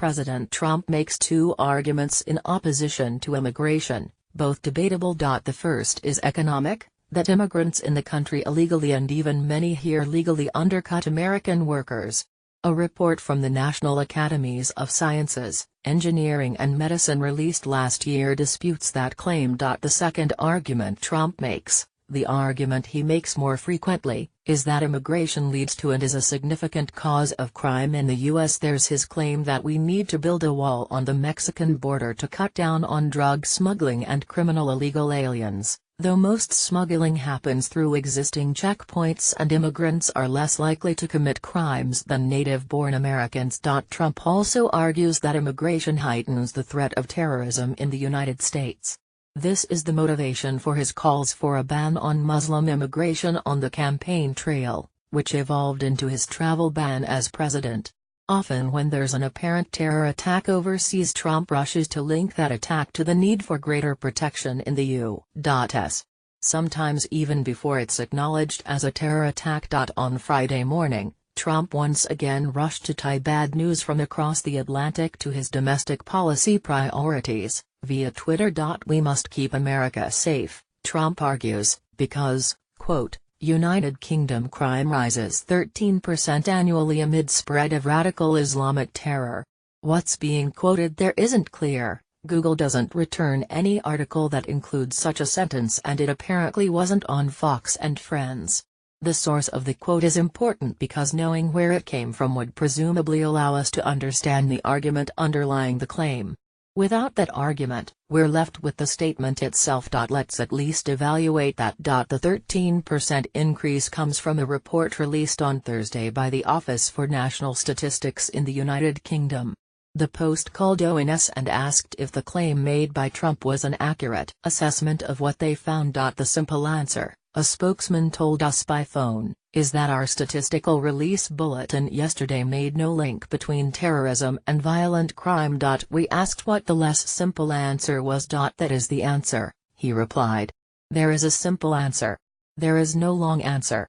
President Trump makes two arguments in opposition to immigration, both debatable. The first is economic, that immigrants in the country illegally and even many here legally undercut American workers. A report from the National Academies of Sciences, Engineering and Medicine released last year disputes that claim. The second argument Trump makes, the argument he makes more frequently, is that immigration leads to and is a significant cause of crime in the U.S. There's his claim that we need to build a wall on the Mexican border to cut down on drug smuggling and criminal illegal aliens, though most smuggling happens through existing checkpoints and immigrants are less likely to commit crimes than native-born Americans. Trump also argues that immigration heightens the threat of terrorism in the United States. This is the motivation for his calls for a ban on Muslim immigration on the campaign trail, which evolved into his travel ban as president. Often when there's an apparent terror attack overseas, Trump rushes to link that attack to the need for greater protection in the U.S. Sometimes even before it's acknowledged as a terror attack. On Friday morning, Trump once again rushed to tie bad news from across the Atlantic to his domestic policy priorities. Via Twitter. We must keep America safe, Trump argues, because, quote, United Kingdom crime rises 13% annually amid spread of radical Islamic terror. What's being quoted there isn't clear. Google doesn't return any article that includes such a sentence, and it apparently wasn't on Fox and Friends. The source of the quote is important because knowing where it came from would presumably allow us to understand the argument underlying the claim. Without that argument, we're left with the statement itself. Let's at least evaluate that. The 13% increase comes from a report released on Thursday by the Office for National Statistics in the United Kingdom. The Post called ONS and asked if the claim made by Trump was an accurate assessment of what they found. The simple answer, a spokesman told us by phone, is that our statistical release bulletin yesterday made no link between terrorism and violent crime. We asked what the less simple answer was. That is the answer, he replied. There is a simple answer. There is no long answer.